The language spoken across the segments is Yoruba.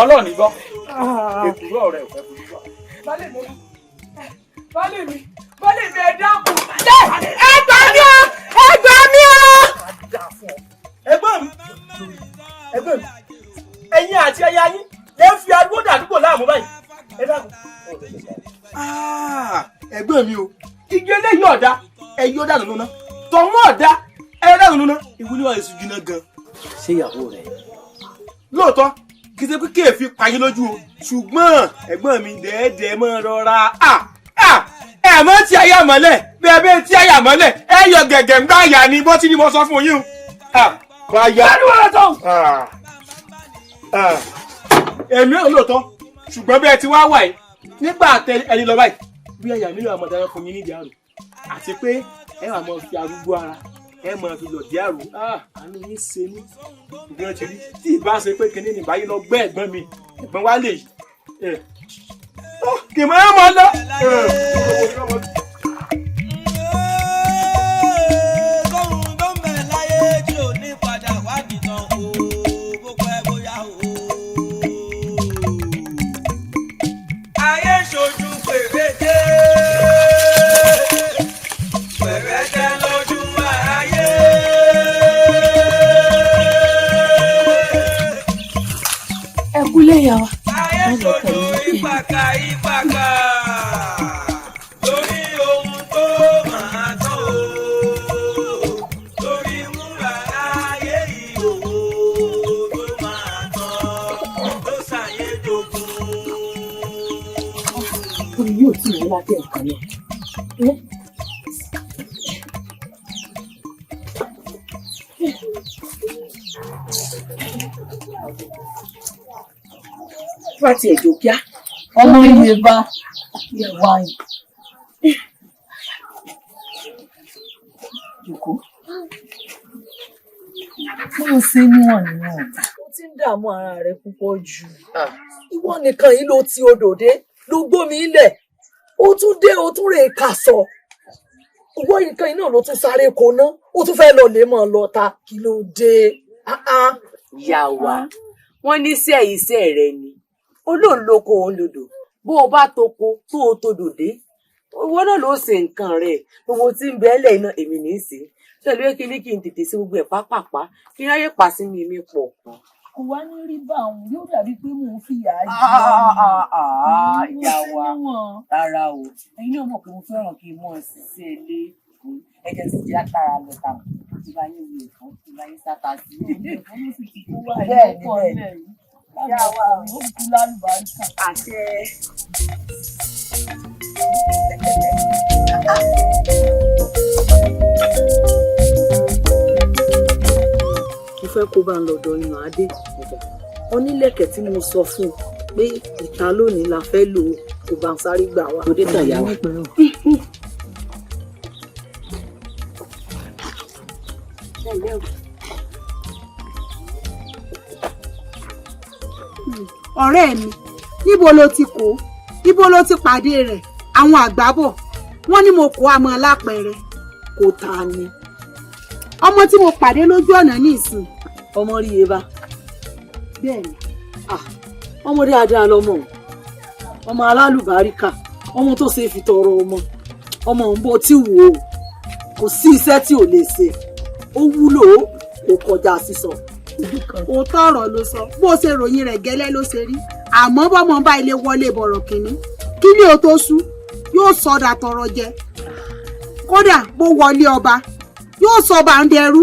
Ọlọ́run gbọ́. Èkúrò ọ̀rẹ́ ò fẹ́ fojú wà. Bálẹ̀ mi ẹ dákun. Ẹ gbà mí o! Ẹ gbà mí o! Ẹ̀gbọ́n mi. Ẹ̀yin àti ẹ̀yà yín lè fi agbódà àdúgbò láàmú báyìí. Ẹ dákun. Ẹ̀gbọ́n mi o. Igi eléyìí ọ̀dá ẹ̀yí ọ̀dà nínú náà. Tọ̀wọ́n ọ̀dá ẹ̀rẹ́ nínú náà. Ìwúlé wa èsù jiná gan. Ṣé ìyàwó rẹ̀? Lóòótọ́ kì í ṣe pé kéèfì payín lójú o ṣùgbọ́n ẹ̀gbọ́n mi dẹ́ẹ̀dẹ́ mọ́ rọra ẹ mọ́ tí àyà mọ́lẹ̀ bẹ́ẹ̀ tí àyà mọ́lẹ̀ ẹ yọ gẹ̀gẹ̀ ńgbà àyà ni bó ti ní mo sọ fún yín o. Báyà èmi ò lóòótọ́ ṣùgbọ́n bẹ́ẹ̀ ti wá wà yìí nígbà tẹ ẹni lọ báyìí bí àyà nílò àmọ̀dára fún yín nídìí àrùn àti pé ẹ wà máa fi arúgbó ara ẹ máa fi lọ dí àrò àánú yín ṣe ní ìgbọ́n ti rí tí ìbá ṣe pé kinní ní báyìí lọ gbẹ́ ẹ̀gbọ́n mi ẹ̀gbọ́n wa lè yìí kì í máa mọ lọ. kóhun tó ń bẹ láyé tí ò ní padà wádìí tán o bó pẹ́ bóyá o. ayé ṣojú pèrèdé pèrèdé lójú ayé. Ẹ kú léyà wa. ayé ṣojú ìpàkà lórí ohun tó máa tán o lórí múra ayé ìhòòhò tó máa tán ló ṣàyè dogun. Orí yóò tí ì wá tẹ̀ nǹkan náà. Bá tiẹ̀ jò kíá. Ọmọ Yorùbá yẹ̀wá yìí. Jòkó. Máa ṣe níwọ̀n níwọ̀n. Ó ti ń dààmú ara rẹ̀ púpọ̀ jù. Ìwọ nìkan yìí ló ti odò dé ló gbómi ilẹ̀. Ó tún dé ó tún rè kà sọ. Ìwọ nìkan yìí náà ló tún sáré koná. Ó tún fẹ́ lọ lè mọ̀ lọ́ta. Kí ló dé? Ìyá wa, wọ́n ní iṣẹ́ rẹ ni. Olóòn lóko òun lodò. Bó o bá toko tó o todò dé. Owó náà ló ṣe nǹkan rẹ̀. Gbogbo tí ń bẹ́ẹ̀lẹ̀ iná èmi ní í ṣe. Pẹ̀lú èkìní kí n tètè sí gbogbo ẹ̀ pápápá. Kí n ráyè pa sí mi mi pọ̀. Kò wá ní rí bá òun yóò dàbí pé mò ń fìyà jẹ. Ìyá wa, rárá o. Ẹ̀yin náà mọ̀ pé mo fẹ́ràn kí n mọ̀ ṣiṣẹ́ ilé. Ẹ̀jẹ̀ sì jẹ́ àtàrà lọ́ta. Ìbá yín wù ẹ̀fọ́, ìbá yín sáta sí. Bẹ́ẹ̀ ni. Ìyá wa ò kú lálùbáríkà. Àṣẹ. Mo fẹ́ kó bá ń lọ́dọ̀ ìyàn adé onílẹ̀kẹ̀ tí mo sọ fún un pé ìta lónìí la fẹ́ lò ó kó bá ń sáré gbà wá. Òde tàn yá wa. Ọ̀rẹ́ mi níbo ló ti kó ibo ló ti pàdé rẹ̀ àwọn àgbábọ̀ wọ́n ní mo kó àmọ́ lápẹẹrẹ kò tà ní. ọmọ tí mo pàdé lójú ọ̀nà ní ìsìn. ọmọ Moriyeba. bẹ́ẹ̀ni. ọmọ dáadáa lọmọ ọmọ alálùbáríkà ọmọ tó ṣe fi tọrọ ọmọ ń bọ tí wò ó kò sí iṣẹ́ tí ò lè ṣe ó wúlò ó kọjá sísọ. òótọ́ ọ̀rọ̀ ló sọ bó ṣe ròyìn rẹ̀ gẹ́lẹ́ ló ṣe rí àmọ́ bọ́mọ bá ilé wọlé bọ̀rọ̀ kìnní kí ni o tó sú yóò sọdà tọrọ jẹ kódà bó wọlé ọba yóò sọ ọba ń dẹrú.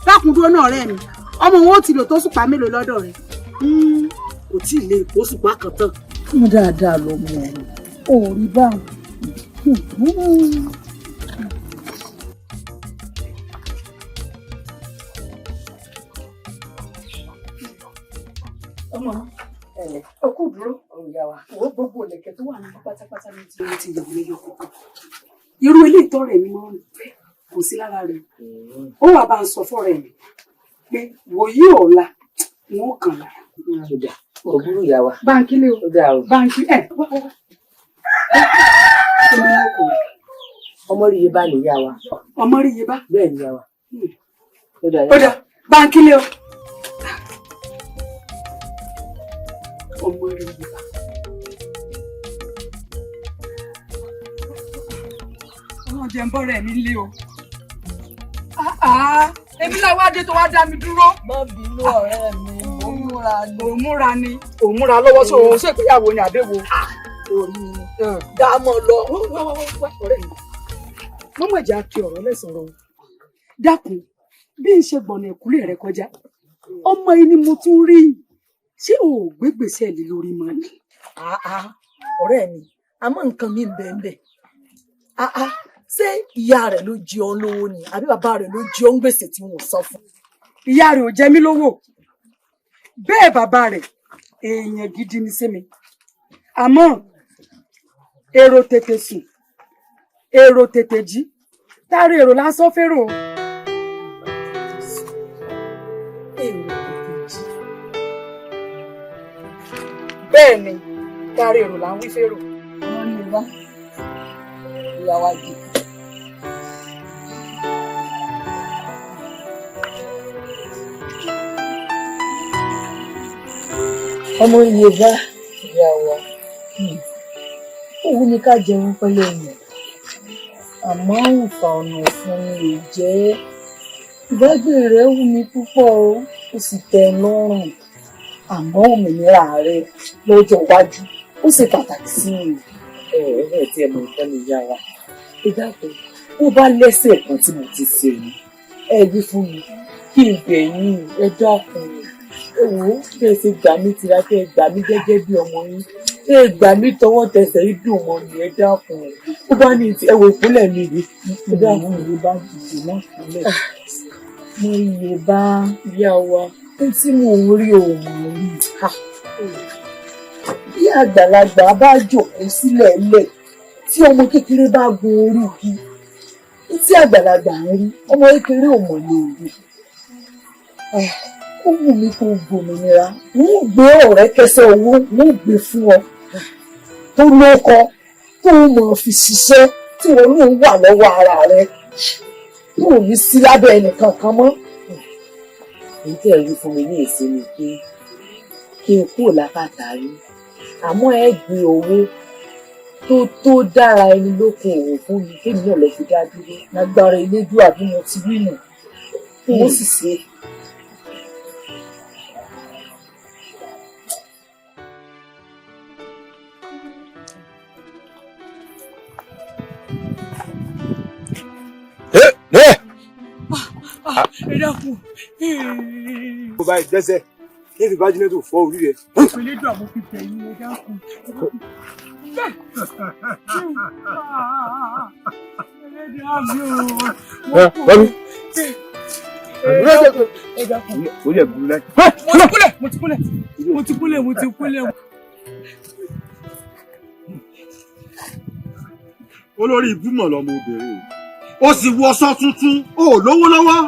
dákúndúró náà rẹ mi ọmọ wọn ò ti lò tó sùpá mélòó lọ́dọ̀ rẹ̀. kò tí ì lè pósùpá kan tán. mo dáadáa lọ mọ ò rí báwọn. ọmọ ọkọ dúró ìyá wa owó gbogbo ìlẹ̀kẹ̀ tó wà nínú pátápátá ní ti yọ mí yọ kọkọ irú ilé ìtọrẹ mi máa ń pẹ kò sí lára rẹ̀ ó wà bá ń sọ fọrẹ mi pé wòye ọ̀la wọn ò kàn lára. òbúrú ìyá wa. báńkì lé o báńkì ọmọ Moriyeba ni ìyá wa. ọmọ Moriyeba. bẹ́ẹ̀ ni ìyá wa. ó dà báńkì lé o. ọmọ Moriyeba. ọmọ jẹ́ ń bọ́ rẹ̀ mi lé o. èmi làwọn adé tó wá dá mi dúró. má bínú ọ̀rẹ́ mi òmúra ni òmúra lọ́wọ́ sí òun ṣègbéyàwó ni àbẹ̀wò. orí dámọ̀ lọ ọ̀rẹ́ mi. mọ́mọ́ ìjà kí ọ̀rọ̀ lẹ́sọ̀rọ̀ dákun bí n ṣe gbọ̀nà ìkúlé rẹ kọjá ọmọ yìí ni mo tún rí ṣé o ò gbégbèsè lé lórí mọ́ ni. ọ̀rẹ́ mi àmọ́ nǹkan mi ń bẹ́ẹ̀ bẹ́ẹ̀ ṣé ìyá rẹ̀ ló jí ọ lówó ni àbí bàbá rẹ̀ ló jí ọ ń gbèsè tí wọn ò san fún. ìyá rẹ̀ ò jẹ mí lówó bẹ́ẹ̀ bàbá rẹ̀ èèyàn gidi ni sí mi àmọ́ èrò tètè sùn èrò tètè jí tárí èrò lásán fẹ́rò. bẹ́ẹ̀ ni tárí èrò là ń wí fẹ́rò. wọ́n ní wá ìyá wa jù. ọmọ Moriyeba ìyá wa òun ni ká jẹun pẹ́lẹ́ yẹn àmọ́ òǹfà ọ̀nà ọ̀fun ni ò jẹ́ ìbágbé rẹ̀ wù mí púpọ̀ ó sì tẹ́ ẹ lọ́rùn àmọ́ òmìnira rẹ̀ lọ́jọ́ iwájú ó sì pàtàkì sí mi. tí ẹ mọ nǹkan ní ìyá wa. ẹ dákun ó bá lẹ́sẹ̀ kan tí mo ti ṣe ni ẹ wí fún mi kí n bẹ̀yìn ẹ dákun ẹ wò ó bí ẹ ṣe gbà mí tira kí ẹ gbà mí gẹ́gẹ́ bí ọmọ yín ẹ gbà mí tọwọ́ tẹsẹ̀ rí dùn mọ́ ni ẹ dákun ó bá ní ẹ wò ìpínlẹ̀ mi rí ẹ dákun Moriyeba dìde náà ìpínlẹ̀ Moriyeba ìyá wa ó tí mò ń rí òun rí bí àgbàlagbà bá jókòó sílẹ̀ lẹ̀ tí ọmọ kékeré bá gun orí igi tí àgbàlagbà ń rí ọmọ kékeré ò mọ̀ lè rí ó wù mí kó gbòmìnira n ó gbé ọ̀rẹ́ kẹsẹ̀ owó n ó gbé fún ọ tó lóko tó mọ̀ fi ṣiṣẹ́ tí wọn ní wà lọ́wọ́ ara rẹ tó ò ní sí lábẹ́ ẹnìkan kan mọ́. èyí tí ẹ wí fún mi ní èsì ni pé kí n kúrò lákàtà rí àmọ́ ẹ gbé owó tó dára ẹni lókun òwò fún mi kémi náà lọ fi dá dúró lágbára elédùà bí mo ti rí nù mo sì ṣe. ẹ dákun. mo bá ìdẹ́sẹ̀ ní ìfipá jí tó fọ́ orí rẹ̀. ìpínlẹ̀ àmọ́ fi tẹ̀yìn ẹ dákun. orí ẹ̀ burú láì. mo ti kúnlẹ̀. olórí ibùmọ̀ lọmọ obìnrin ó sì wọṣọ tuntun ó lówó lọ́wọ́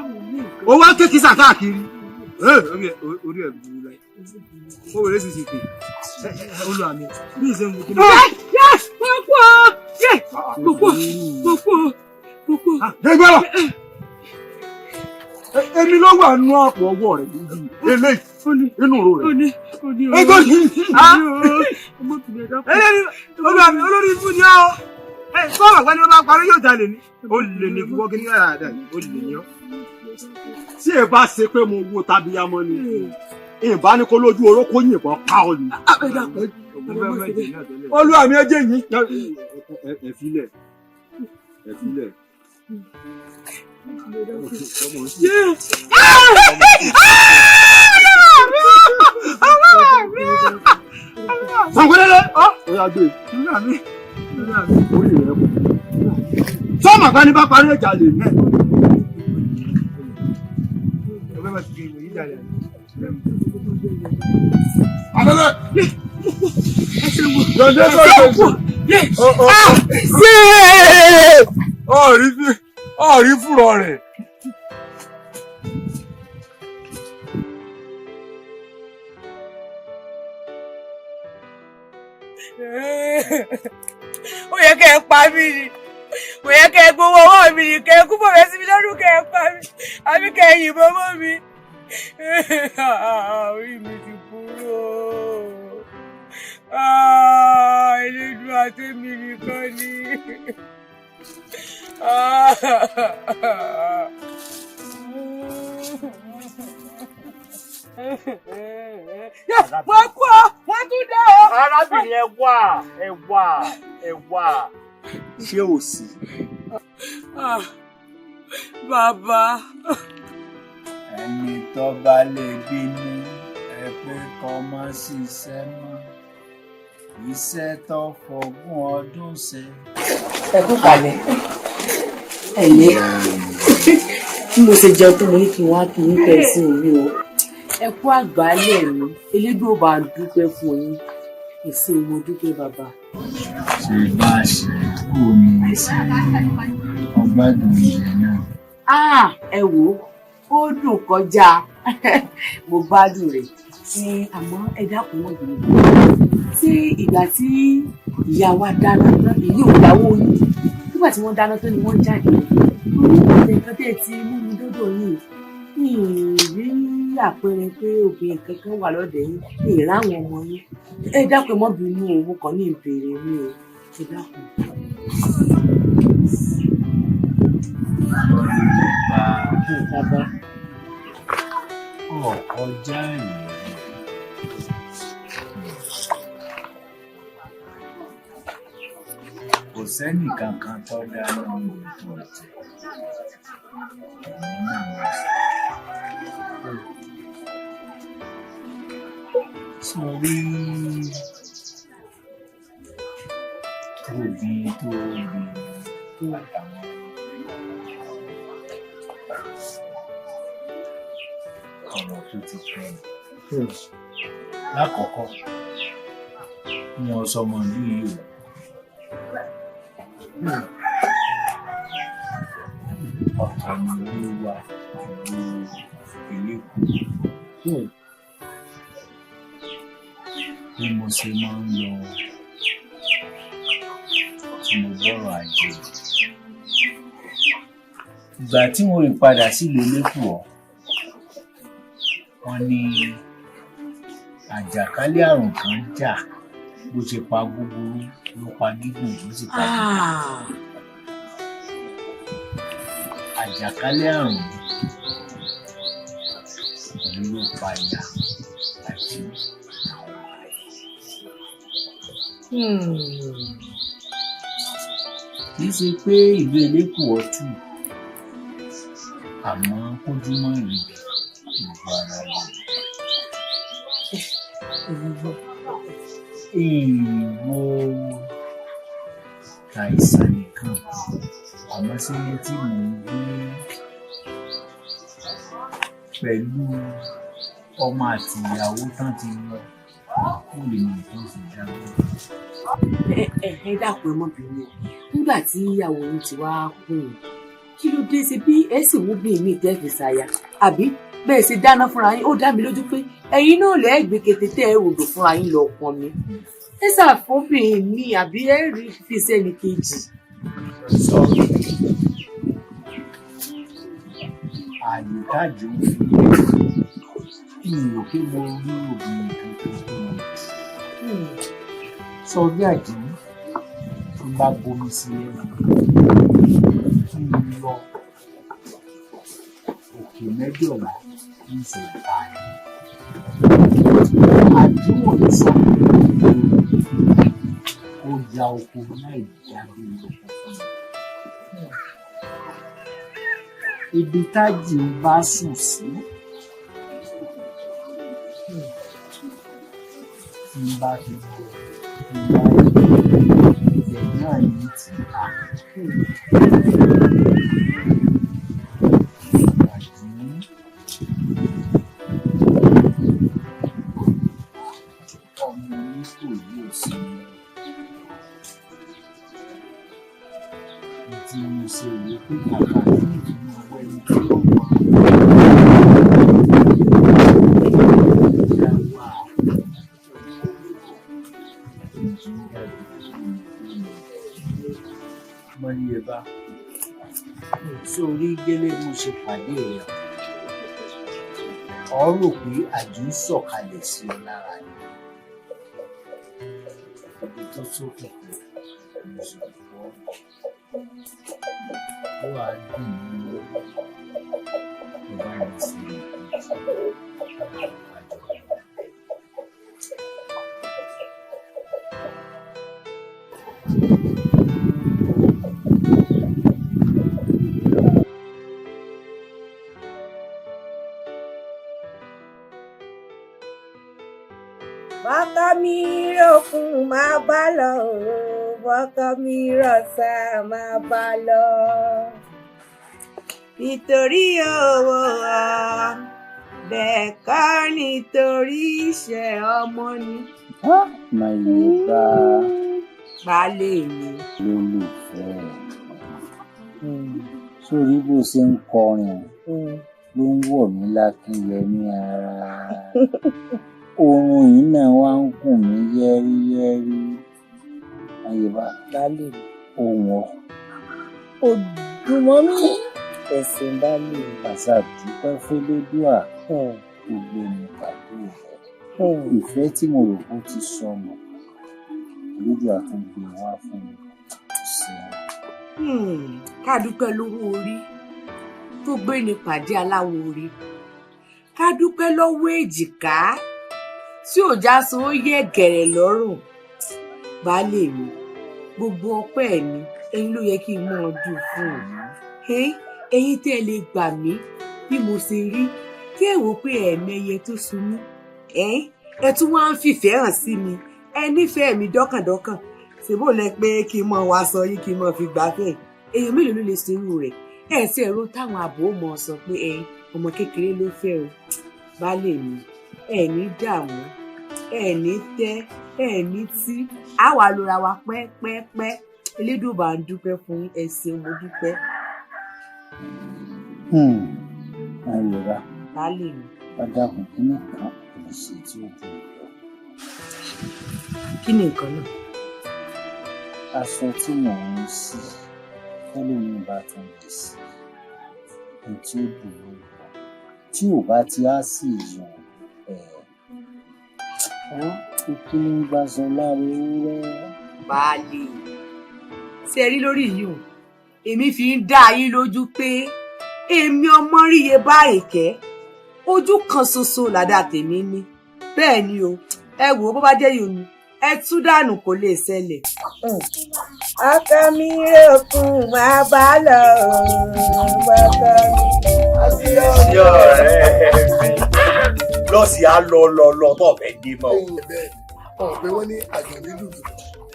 ó wá kékìsà káàkiri orí ẹ̀ burú láì. ó wẹ̀rẹ̀ sì sì pé olùwàmí bí ìṣe ń mú kí ló. Èmi ló wà nú àpò ọwọ́ rẹ̀ níbi eléyìí inú ro rẹ̀. Ego yìí. Olórí ibú ni ọ́. Sọ́ọ̀mù àgbẹ̀ ni wọ́n bá parí yóò jalè ní. Ó lè ní fún wọ́gí ní àràdà yìí, ó lè ní ọ́. Tí ẹ bá ṣe pé mo wo tàbíyamọ ni, ìbá ní kó lójú oró kó yìnbọn pa ọ ni. Olúwa mi ẹjẹ yìí. Ẹ filẹ̀. Sanwó-lélẹ̀. Ó yá gbé. Orí rẹ̀ kù. Sọ́ọ̀mù àgbà ni bá parí ìjà lè mẹ́. Abẹ́lẹ̀. Yọ̀dẹ́ bẹ̀rẹ̀. Ọ̀rí fúrọ̀ rẹ̀. Ó yẹ kẹ́ ẹ pa mí ni. Kò yẹ kẹ́ ẹ gbowó ọwọ́ mi ni, kẹ́ ẹ kú bọ̀rẹ̀ sí mi lọ́dún, kẹ́ ẹ pa mí. Àbí kẹ́ ẹ yìnbọn mọ́ mi. Orí mi ti kúrò. Elédùn àtẹ́mi nìkan ni. Wọ́n kú ọ, wọ́n tún dé ọ. Arábìnrin ẹ wà. Ṣé ò sí? Bàbá. Ẹni tó bá lè bínú ẹ pé kó má ṣiṣẹ́ mọ́. Iṣẹ́ tó fọgbọ́n ọdún ṣe. Ẹ kú kalẹ̀. Ẹ̀lẹ́. Bí mo ṣe jẹun tó mo ní kí n wá kí n fẹ́ sí orí o. Ẹ kú àgbálẹ̀ mi, elédùn ò bá dúpẹ́ fún yín. Èsì mo dúpẹ́ bàbá. Ṣé bá ṣe kú ni sí ọgbádùn ilẹ̀ náà? Ẹ wò ó dùn kọjá. Mo gbádùn rẹ̀. Àmọ́ ẹ dákun wọ́n gbìyànjú. Tí ìgbà tí ìyá wa dáná tán, èyí ò dáwọ́ yín. Nígbà tí wọ́n dáná tán ni wọ́n jáde. Nǹkan tẹ́ ti mú mi dọ́dọ̀ yìí. Rí àpẹẹrẹ pé obìnrin kankan wà lọ́dẹ̀ yín, ìráwọn ọmọ yín. Ẹ dákun mọ́ bínú òun kan ní ìbéèrè mi o. Ẹ dákun. Bàbá ọkọjá ìlú. Kò sẹ́nì kankan tó dáná oúnjẹ tó jẹ. Sórí tóbi àtàwọn ọ̀rọ̀ tó ti pẹ́. Lákọ̀ọ́kọ́, wọ́n sọmọ ìlú yìí o. Ọ̀tọ̀ ni Muyiwa ìlú Èlékùú. Bí mo ṣe máa ń lọ tí mo bọ́rọ̀ ajé. Ìgbà tí mo rí padà sílùú Èlékùú wọ́n ní àjàkálẹ̀ àrùn kan jà, bó ṣe pa búburú ló pa gígùn ló sì pa gígùn. Àjàkálẹ̀ àrùn òun ló pa ìyá àti kì í ṣe pé ìlú Èlékùú ọtún, àmọ́ kójúmọ́ ìlú ara rẹ̀. Ìwọ àìsàn nìkan, àmọ́ sí tí mò ń gbé pẹ̀lú ọmọ àti ìyàwó tán ti lọ, ó lè mọ nǹkan sì dáná. Ẹ dákun ẹ mọ́ bínú o. Nígbà tí ìyàwó yín ti wá kú, kí ló dé ṣe bí ẹ sì wú bí mi tẹ́ẹ̀fì ṣàyà, àbí bẹ́ẹ̀ ṣe dáná fúnra yín? Ó dá mi lójú pé ẹ̀yin náà lẹ́ẹ̀ gbé kété tẹ́ ẹ ròdò fúnra yín lọ pọn mi. Ẹ ṣàfọ́bìnrin mi àbí ẹ rí fi sẹ́ni kejì. Sọ ààyè káàdì ń fi ìrò pé mo rí obìnrin kankan tó ń sọ bí àjẹ́ tó bá bomi sí lẹ́nu kí n lọ òkè mẹ́jọ̀lá ní ìṣẹ̀lẹ̀ báyìí. Àdúgbò ní sọ pé ó ya oko láì jáde lóko fún mi. Ibi tájì bá sùn sí tí n bá fi bọ̀ ìyá ibẹ̀ náà ní ti bá. Ọmọ oníkò yóò sí ní tí mo ṣe wò pé kàkà tí ìdùnnú ọwọ́ ẹni tí ó wà. Moriyeba, sórí gẹ́lẹ́ mo ṣe pàdé rẹ̀ ọ rò pé àjò ń sọ̀kalẹ̀ sí ọ lára ni ibi tó sókè mo sì gbọ́ ó wàá dùn mí lórí tó bá mi sí àjò. Bọ́kọ́ mi ròkun máa bá lọ o, bọ́kọ́ mi rọ̀ṣà máa bá lọ. Nítorí owó ọ, bẹ́ẹ̀ kọ́ nítorí iṣẹ́ ọmọ ni. Muyiwa Baálé mi. lólùfẹ́ sórí bó ṣe ń kọrin ló ń wọ̀ mí lákìyẹmí ara. Oorun yìí náà wá ń gùn mí yẹ́rìyẹ́rì. Muyiwa Baálé mi. ohùn ọ. Ó dùn mọ́ mi. Ẹ̀sìn baálé mi. Àṣà dúpẹ́ fẹ́lẹ́dúà gbogbo ní pàdé rẹ̀. Ìfẹ́ tí mo rò kó ti sọnù lójú àtúgbò wá fún mi sí i. Ká dúpẹ́ lówó orí tó gbé ní pàdé aláwo orí. Ká dúpẹ́ lọ́wọ́ èjìká tí ò já so ó yẹ gẹ̀rẹ̀ lọ́rùn. Baálé mi, gbogbo ọpẹ́ ẹ̀ ni ẹ̀yin ló yẹ kí n mọ̀ ọ́ dùn fún un. Ẹ̀yin tẹ́ ẹ lè gbà mí bí mo ṣe rí kí ẹ wò pé ẹ̀ẹ̀mẹyẹ tó sun mí. Ẹ tún wá ń fìfẹ́ hàn sí mi. Ẹ nífẹ̀ẹ́ mi dọ́kàndọ́kàn. Ṣèbó lẹ pé kí n mọ wá sọ yín kí n mọ fi gbáfẹ́. Èèyàn mélòó ló lè ṣerú rẹ̀? Ẹ sì ẹ̀rọ táwọn àbò mọ̀ sọ pé ọmọ kékeré ló fẹ́ o. Baálé mi, ẹ ní dààmú, ẹ ní tẹ́, ẹ ní tí. A wà lóra wa pẹ́pẹ́pẹ́. Elédùbà ń dúpẹ́ fún yín, ẹ ṣeun mo dúpẹ́. Muyiwa Baálé mi. dákun kí ní kan kò lè ṣe tí ó dùn lọ. Kí ni nǹkan náà? Aṣọ tí mò ń sí tẹ́lómi bá tún lè sí ní tí ó dùn lọ tí ò bá ti á sì yàn ikú ní gbàsọ lára ewúrẹ́. Baálé, ṣe rí lórí yìí o, èmi fi ń dá yín lójú pé èmi ọmọ Moriyeba Àyìnkẹ́ ojú kan ṣoṣo làdá tèmi ní. Bẹ́ẹ̀ ni o, ẹ wò ó bó bá jẹ́ yìí ni ẹ tú dànù kò lè ṣẹlẹ̀. Ọkọ mi ròkun máa bá lọ o, bọ́kọ́ mi. sí ọ̀rẹ́ mi lọ́sì á lọ tó fẹ́ dé mọ́. bẹ́ẹ̀ ọ̀pẹ wọn ní àjọ ní dùdù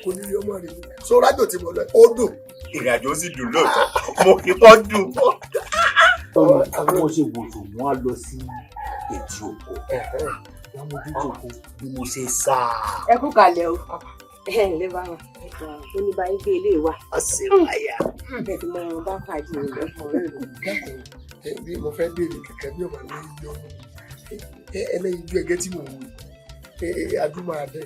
kò ní rí ọmọ rẹ mú so rájò tí mo lọ ó dùn. ìrìnàjò sì dùn lóòótọ́ mo kí kọ́ dùn. àwọn mo ṣe gbòòtò wọn á lọ sí ètí òkú wọn mójú jókòó bí mo ṣe sá. Ẹ kú kalẹ̀ o. Ẹ ǹlẹ́ bá wọn ó ní báyìí gbé ilé wa. ọ̀sẹ̀ wáyà. Bẹ́ẹ̀ tí mo bá pàdé rẹ̀ ọ̀rẹ́ rẹ̀. bí mo fẹ́ béèrè kẹ̀kẹ́ bí ọmọ mi yọ ẹlẹ́yin ju ẹgẹ́ tí mo wù adúmọ̀ adẹ́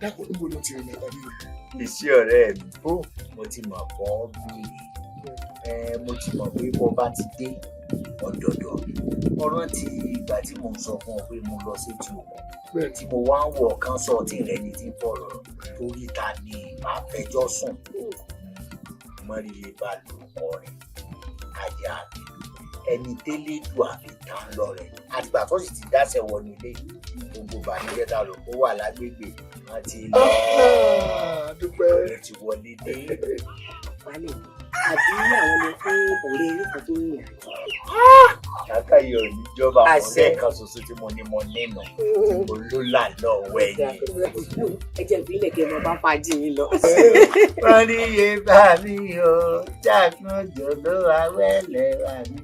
dákun níbo ló ti rìn nàbà mi. iṣẹ́ ọ̀rẹ́ mi mo ti mọ̀ kọ́ bí mo ti mọ̀ pé bó bá ti dé ọ̀dọ̀dọ̀ ọ̀rọ̀ tí ìgbà tí mo ń sọ fún ọ pé mo lọ sí ti òkun tí mo wá ń wọ̀ kán sọ tí rẹ ní ti fọ̀rọ̀ torí ta ni àfẹjọ́sùn Moriyeba ló kọrin ajá mi ẹni tẹ́lẹ̀ dù àfi tán lọ rẹ̀ àtìgbà tó sì ti dáṣẹ wọnú ilé gbogbo bàníjẹ́ ta ló kó wà lágbègbè wọn ti lọ ọ̀rẹ́ ti wọlé dé. àbí àwọn ọmọ fún ọ̀rẹ́ eré kan tó ń yàn. Lákàyè òní jọba ọ̀rẹ́ kan ṣoṣo tí mo ní mo nínú tí mo ló là lọ́wọ́ ẹ̀yìn. ẹ jẹ́ ìbílẹ̀ kí ẹ máa bá fàájì yín lọ. Moriyeba mi o jákun jòló awẹ́lẹ̀ wà ní.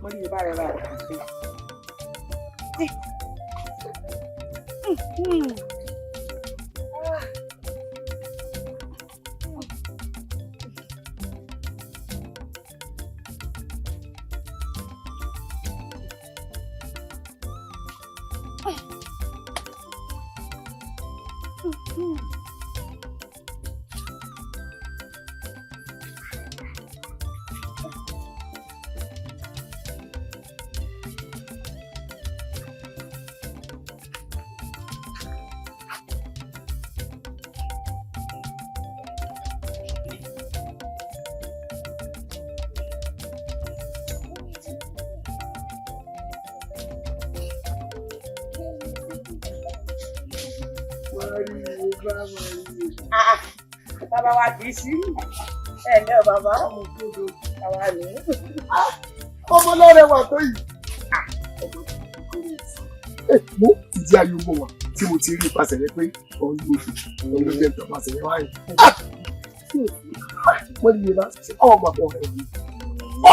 Moriyeba rẹ̀ rà àti. Bàbá wa kì í sí. Ẹ ǹlẹ́ o bàbá. Àwa ní. Ọmọ lọ́rẹ̀ wà tó yìí. Mo ìdí ayé mọ̀ wá tí mo ti rí ipasẹ̀ rẹ pé òun ló fi òun ló jẹ́ ìtọ́pasẹ̀ rẹ wáyé. Moriyeba ọmọ ọ̀rẹ́ mi.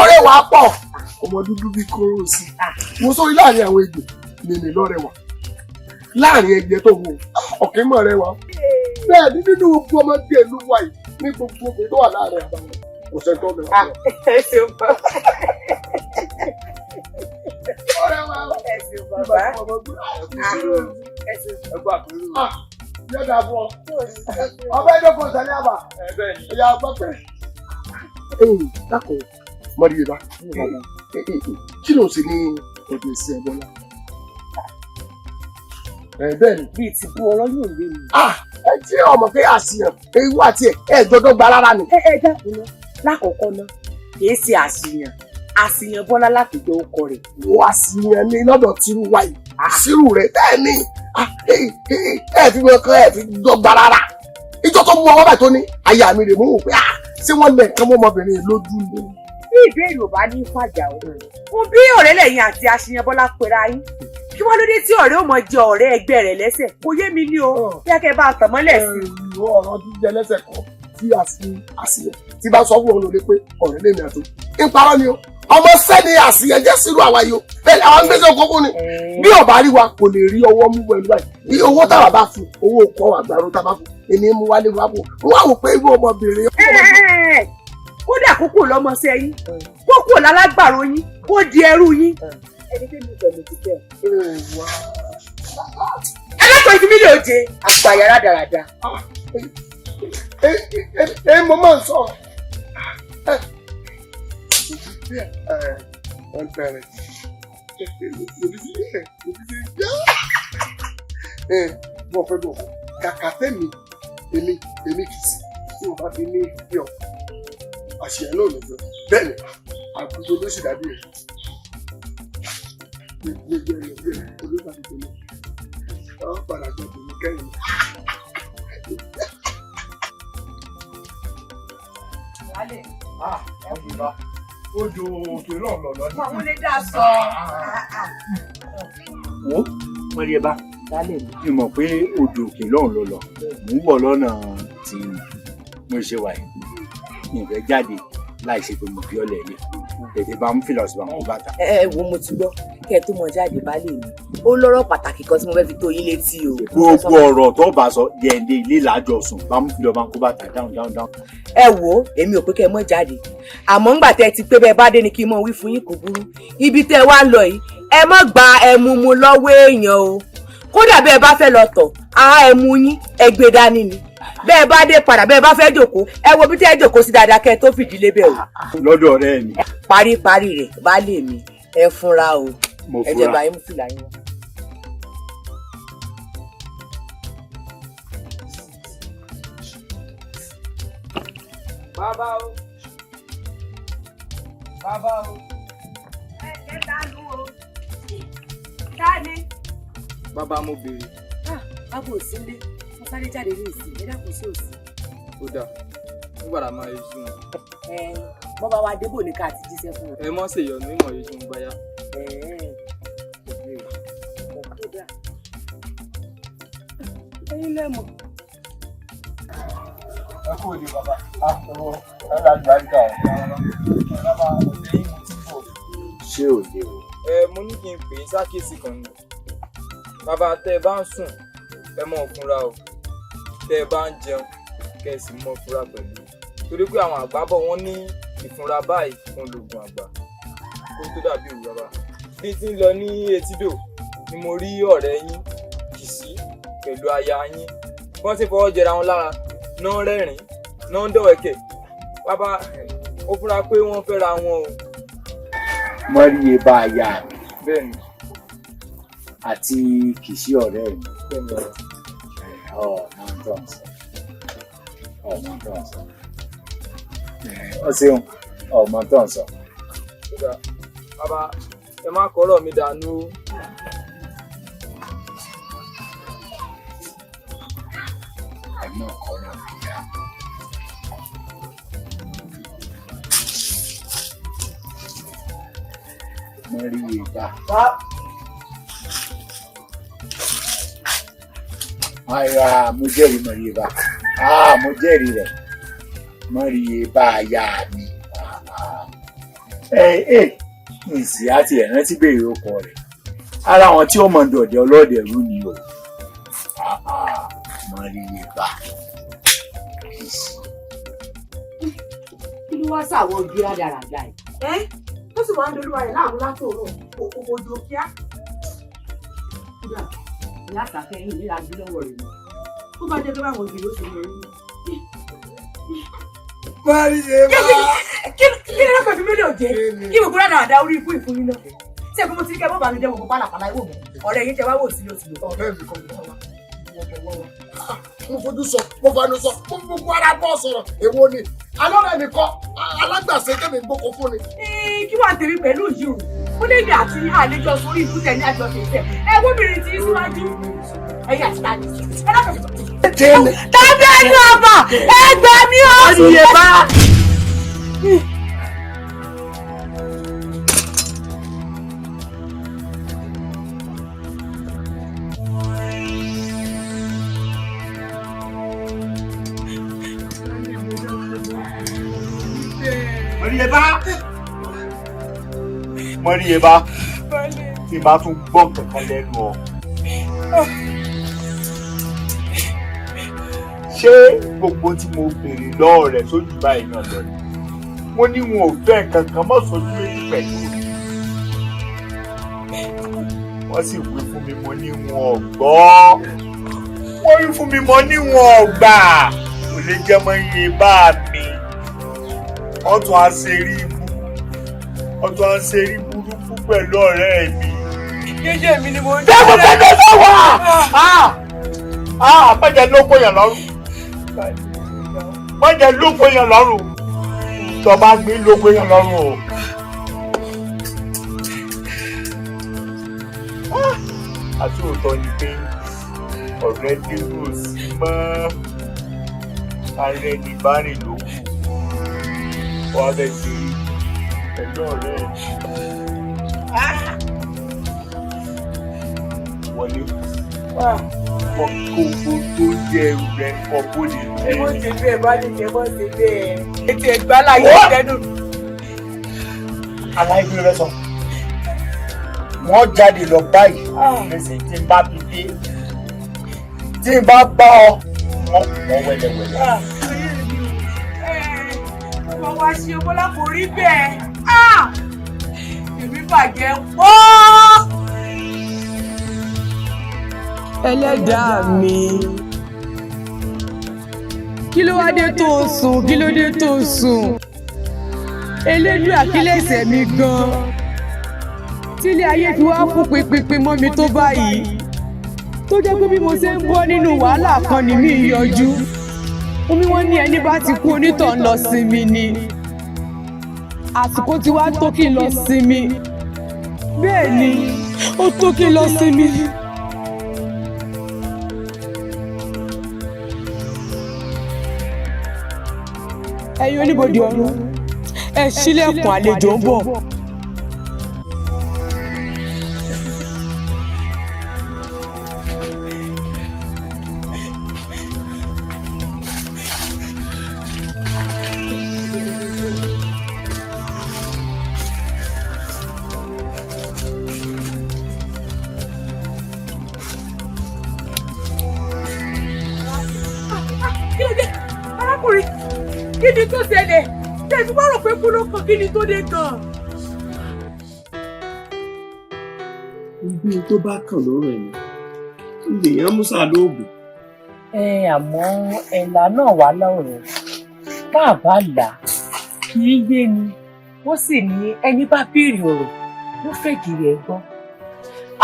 Ọ̀rẹ́ wa pọ̀. Ọmọ dúdú bí kóró sí. Mo sọ láàrin àwọn èdè nìní lọ́rẹ̀ wà. Láàrin ẹgbẹ́ tó wò ọ̀kẹ́ mọ̀ rẹ wà. Bẹ́ẹ̀ ni nínú gbogbo ọmọdé ìlú wa yìí ní gbogbo obìnrin tó wà láàrin àbáwọn kò sẹ́ni tó bẹ̀rẹ̀ wá. Ẹ ṣeun bàbá. Ọ̀rẹ́ wa Ẹ ṣeun bàbá. Ẹ ṣeun ẹgbẹ́ àpérò. Yóò dà bọ̀. Ọbẹ̀ ìdókòó sẹ́ni àbà. Ẹ̀yà gbọ́pẹ́. Dákun Moriyeba kí ló ń ṣe ní ọdún ìsìn ẹ̀bọ́lá? Bẹ́ẹ̀ ni. bíi ti bú ọ̀rọ̀ yóò yé mi. Ẹ jẹ́ ọmọ pé àṣìyàn ewu àti ẹ̀ gbọ́dọ̀ gba rárá ni. ẹ dákun ná lákọ̀ọ́kọ́ ná kìí ṣe àṣìyàn Bọ́lá látòjọ́ ọkọ rẹ̀. Wo àṣìyàn ní lọ́dọ̀ tìrú wa yìí àṣírù rẹ̀ tẹ́ ní ẹ fi mọ kan ẹ fi dọ́gba rárá. Ìjọ tó mú ọwọ́ báyìí tó ní àyà mi rè mú wò pé ṣé wọ́n lẹ̀ kán mọ́ ọmọbìnrin lójú ni. bí ìbéèrè ò bá ní fàjà o fún bí ọ̀rẹ́ lẹ́yìn àti àṣìyàn Bọ́lá pera yín kí wọ́n ló dé tí ọ̀rẹ́ ò mọ jẹ ọ̀rẹ́ ẹgbẹ́ rẹ̀ lẹ́sẹ̀ kò yé mi ní o kí akẹ́ bá tàn mọ́lẹ̀ sí i. Ọ̀rọ̀ jíjẹ lẹ́sẹ̀ kan tí àṣìyàn tí bá sọ fún òun lóde pé ọ̀rẹ́ lè ní àtò. ń parọ́ ni o ọmọ sẹ́ni àṣìyàn jẹ́ sírú àwa yìí o bẹ́ẹ̀ àwọn gbèsè òkókó ni bí ọ̀bá rí wa kò lè rí ọwọ́ mú wẹ̀lú báyìí owó táwa bá fún owó kọ́ àgbàro tá a bá fún èmi mú wálé wá bò wọ́n á wò pé irú ọmọbìnrin. kódà kókò lọmọ sẹ́yìn kókò lálágbàro yín kó di ẹrú yín. ẹni tó ní ìfẹ̀mí ti tẹ̀. ẹlẹ́kọ̀ọ́ ìfimi lè oje àgbàyà rádaràda. Mo máa ń sọ wọ́n bẹ̀rẹ̀ wọ́n fẹ́ bọ̀ kàkà tẹ̀mí èmi kì í sí tí wọ́n bá fi ní ìpín ọ̀ àṣìyàn náà lọ́jọ́ bẹ́ẹ̀ ni àgùntàn ló sì dàbí ẹ̀ gbẹgbẹ olùbàdàn tó lọ ọ padà jọ tòun kẹ́yìn. Ojo òkè náà lọ lọ́dún. Àwọn lè dá sọ. Wo Moriyeba mi mọ̀ pé odò òkè lọ́hùn ló lọ mò ń bọ̀ lọ́nà tí mo ṣe wà yìí mi ò fẹ́ jáde láì ṣe pé mo fi ọlẹ̀ ilé tètè bá mú fìlà ọ̀sùn bá mú bàtà. ẹ wo mo ti gbọ́ kẹ́ ẹ tó mọ jáde baálé mi ó lọ́rọ̀ pàtàkì kan tí mo fẹ́ fi tó yín létí o. gbogbo ọ̀rọ̀ tó bá sọ dẹ̀ǹdẹ̀ ilé làájọ sùn bá mú fìlà bá mú bàtà dáhùn. ẹ wo èmi ò pé kẹ́ ẹ mọ jáde àmọ́ ńgbà tẹ́ ẹ ti pé bẹ́ẹ̀ bá dé ni kí n mọ wí fún yín kò burú ibi tẹ́ ẹ wá lọ yìí ẹ má gba ẹmu mu lọ́wọ́ èèyàn o kódà bẹ́ẹ̀ bá fẹ́ lọ tọ̀ ẹmu yín ẹ gbé dání ni bẹ́ẹ̀ bá dé padà bẹ́ẹ̀ bá fẹ́ jókòó ẹ wo bí tẹ́ ẹ jókòó sí dáadáa kẹ́ ẹ tó fìdí lébẹ̀ o. lọ́dọ̀ ọ̀rẹ́ mi. paríparí rẹ̀ baálé mi ẹ fúnra o ẹ jẹ́ báyìí mú fìlà yín wá. bàbá o bàbá o. ẹ dánú o dání. bàbá mo béèrè. báwo ò sí ilé wọn sáré jáde ní ìsìn ẹ dákun sí òsì. ó dáa nígbàdà máa yẹ sí wọn. bọ́ bá wa débò ní ká àti jíṣẹ́ fún wọn. ẹ mọ́ ṣèyọnu ìmọ̀ yìí fún gbáyà. ẹ̀yin lẹ́mọ̀. ẹ kú òde bàbá ẹ bá gbà ń gbà ṣé òde o. mo ní kí n pè é sákèsì kan ni bàbá tẹ́ ẹ bá ń sùn ẹ mọ̀ fúnra o tẹ́ ẹ bá ń jẹun kẹ́ ẹ sì mọ̀ fúnra pẹ̀lú torí pé àwọn àgbà bọ̀ wọ́n ní ìfúnra báyìí fún lògùn àgbà kó tó dàbí òru bàbá. bí tí ń lọ ní etídò ni mo rí ọ̀rẹ́ yín Kìsí pẹ̀lú aya yín wọ́n sì fọwọ́ jẹra wọn lára náà rẹ́rìn-ín náà ń dọ̀wẹ́kẹ̀ bàbá ó fúnra pé wọ́n fẹ́ ra wọn o. Moriyeba aya mi. bẹ́ẹ̀ni. àti Kìsí ọ̀rẹ́ mi. bẹ́ẹ̀ni ọ̀rẹ́. ọmọ tó ń sọ ọmọ tó ń sọ ọ ṣeun ọmọ tó ń sọ. bàbá ẹ má kọ́rọ̀ mi dànù o. ẹ má kọ́rọ̀ mi dànù. Moriyeba. Mo jẹ́rìí Moriyeba. Mo jẹ́rìí rẹ̀. Moriyeba aya mi. Ìsì àti ẹ̀rántí béèrè ọkọ rẹ̀. Ara àwọn tí ó mọ̀ dọ̀dẹ̀ ọlọ́dẹ̀ rú ni o. Moriyeba. kí ló wá sáwọn gíra dáradára yìí. ó sì máa ń dolúwa rẹ̀ láàmú látòrò òjò kíá. kódà ìyá àtàkẹ́yìn nílá gbé lọ́wọ́ rẹ̀ ni. tó bá jẹ́ pé báwọn òbí ló ṣe lè rí. Moriyeba. kí ni lọ́kàn fi mílíọ̀nù jẹ́ kí gbogbo rẹ̀ dáadáa orí ikú ìfún yín náà. tí ẹ̀kọ́ mo ti ní kẹ́ bọ́ bá mi jẹ́ gbogbo pálapàla ìwò mi ọ̀rẹ́ yín tẹ wá wò sí lóṣù lọ. ọ̀rẹ́ mi kan wá mo fojú sọ mo fanu sọ mo gbogbo ara bọ́ sọ̀rọ̀ èwo ni alọ́rẹ̀ mi kọ́ alágbàṣe kẹ́mi gbóko fún ni. kí wàá tèmi pẹ̀lú yìí o ó lè ní àti àlejò sórí ibú tẹ̀ ní àjọṣe ìfẹ́ ẹ gómìnrin ti síwájú ẹ̀yà àti tani tàbí ẹni ọba ẹgbẹ́ mi ò. Moriyeba. Moriyeba tí bá tún gbọ́ kankan lẹ́nu ọ. ṣé gbogbo tí mo béèrè lọ́wọ́ rẹ̀ sójú báyìí náà lọ ni mo ní wọn ò fẹ́ kankan mọ́ sójú méjì pẹ̀lú wọ́n sì wí fún mi mo ní wọn ò gbọ́ wọ́n wí fún mi mo ní wọn ò gbà kò lè jẹ́ Moriyeba mi ọ̀tún àṣírí ibú ọ̀tún àṣírí burúkú pẹ̀lú ọ̀rẹ́ mi. jẹ́jẹ́ mi ni mo ń dẹ́kun tẹ́lẹ̀ sọ́wọ́ àpẹjẹ ló kóyàn lọ́rùn pẹjẹ ló kóyàn lọ́rùn tọ́ba gbé ló kóyàn lọ́rùn o. àti òótọ́ ni pé ọ̀rẹ́ dèrò sí mọ́ ààrẹ ní bárìn ló kù wọ́n á bẹ̀ sí pẹ̀lú ọ̀rẹ́ wọlé ọkọ̀ tó jẹ́ rẹ̀ ọ̀pọ̀ lè jẹ́. wọ́n ti bẹ́ẹ̀ bá lè jẹ́ wọ́n ti bẹ́ẹ̀. ètò ẹ̀gbá láyé ìdẹ́nu. aláìgbé rẹ sọ wọ́n jáde lọ báyìí lẹ́sìn tí n bá fi dé tí n bá bá ọ wọ́n kọ́ wẹ́lẹ́wẹ́lẹ́. wọ́n wá ṣe ọmọlá kò rí bẹ́ẹ̀ èmi bàjẹ́ pọ́. ẹlẹ́dàá mi. Kí ló wá dé tó sùn? Kí ló dé tó sùn? Elédùà àkílẹ̀ṣẹ̀ mi gan. Tílé ayé fi wá kú pinpin mọ́ mi tó báyìí. Tó jẹ́ pé bí mo ṣe ń bọ́ nínú wàhálà kan ni mí yọjú. Omi wọn ní ẹni bá ti kú onítọ̀ ń lọ sinmi ni. Àsìkò tí wá tó kí n lọ sinmi. Bẹ́ẹ̀ ni, ó tó kí n lọ sinmi. Ẹ̀yin oníbodè ọ̀run, ẹ ṣílẹ̀kùn àlejò ń bọ̀. Kí ni tó ṣẹlẹ̀? Tẹ̀sí wọ́n rò pé kú ló kàn, kí ni tó dé gan? Ibi tó bá kàn lọ́rọ̀ ẹ̀mí, lèèyàn mú sàlóògùn. Àmọ́ ẹ̀là náà wà lọ́rọ̀. Bàbá là kì í yé ni. Wọ́n sì ní ẹni bá béèrè ọ̀rọ̀ ló fẹ́ gìrì ẹ̀ gbọ́.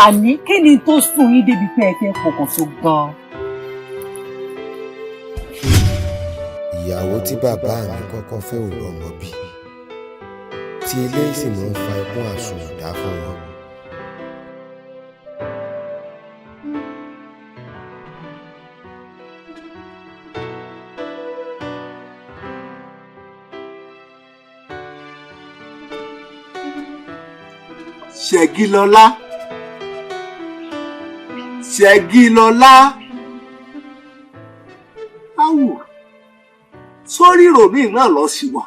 Àní kí ni tó sùn yín débi pé ẹ fẹ́ pokùnso gan-an? Ìyàwó tí bàbá mi kọ́kọ́ fẹ́ ò lọ́mọ bí, tí eléyìí sì máa ń fa ẹkún àsùnwọ̀dá fún wọn. Ṣẹ̀gilọ́lá, Ṣẹ̀gilọ́lá, áwù sórí ìròmí náà lọ sí wa.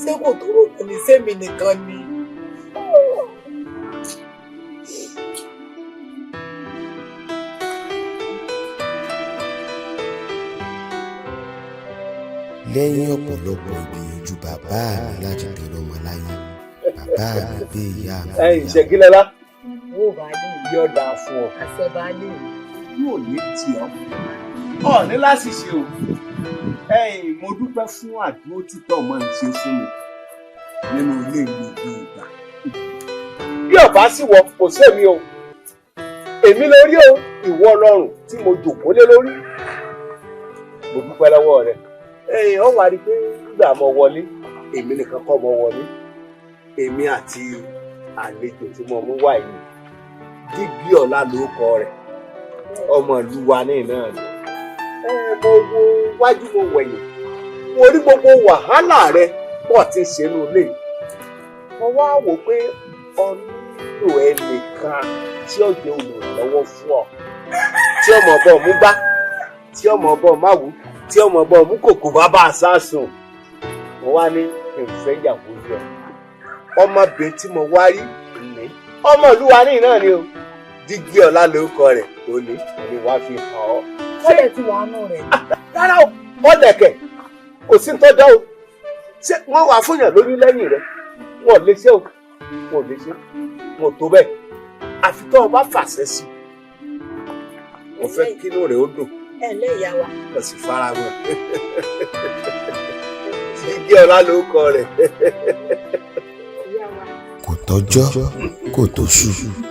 Ṣé kò tó rò kò ní sẹ́mi nìkan ni? Lẹ́yìn ọ̀pọ̀lọpọ̀ ìgbìyànjú bàbá mi láti bẹ̀rẹ̀ ọmọ láyé, bàbá mi gbé ìyá mi. Ṣẹ̀gilọ́lá. Yóò bá lè yí ọ̀dà fún ọ. Àṣẹ bá lè. Yóò ní tiẹ̀ ọ̀ ní láti ṣe o. Mo dúpẹ́ fún àdúró títọ́ máa ń ṣe fún mi nínú ilé gbogbo ìgbà. Bí ọba sì wọ kò sẹ́mi o, èmi lórí o, ìwọ Ọlọ́run tí mo jòkó lé lórí. Mo dúpẹ́ lọ́wọ́ rẹ. Ọ wá rí i pé nígbà mo wọlé, èmi nìkan kọ́ mo wọlé. Èmi àti àlejò tí mo mú wá yìí, Dígí ọ̀la lórúkọ rẹ̀, ọmọ ìlú wa ní náà ni. Mo wo wájú mo wẹ̀yìn, mo rí gbogbo wàhálà rẹ pọ̀ tí ń ṣe inú ilé. Mo wá wò pé ọlọ́run ẹ nìkan tí ó jẹ́ olùrànlọ́wọ́ fún ọ, tí ọmọ bọ̀ mú gbá, tí ọmọ bọ̀ má wú, tí ọmọ bọ̀ mú kòkò bàbá àsásùn. Mo wá ní ìfẹ́ ìyàwó yọ ọmọbìnrin tí mo wá rí ní ọmọ ìlú wa ní náà ni o. Dígí ọ̀la lórúkọ rẹ̀ òní ni wàá fi hàn ọ́. Wọ́n ti wà nù rẹ̀. Rárá o, ọ̀dẹ̀kẹ̀ kò sí tọ́jọ́ o. Ṣé wọ́n wà fún yàn lórí lẹ́yìn rẹ̀? Wọ́n lè ṣe o, wọ́n lè ṣe, wọ́n tó bẹ́ẹ̀. Àfi tó o bá fàṣẹ sí i. Mo fẹ́ kínú rẹ̀ ó dùn. Ẹ lé ìyá wa. Kò sì fara mọ́. Dígí ọ̀la lórúkọ rẹ̀. Kò tọ́jọ́ kò tóṣù,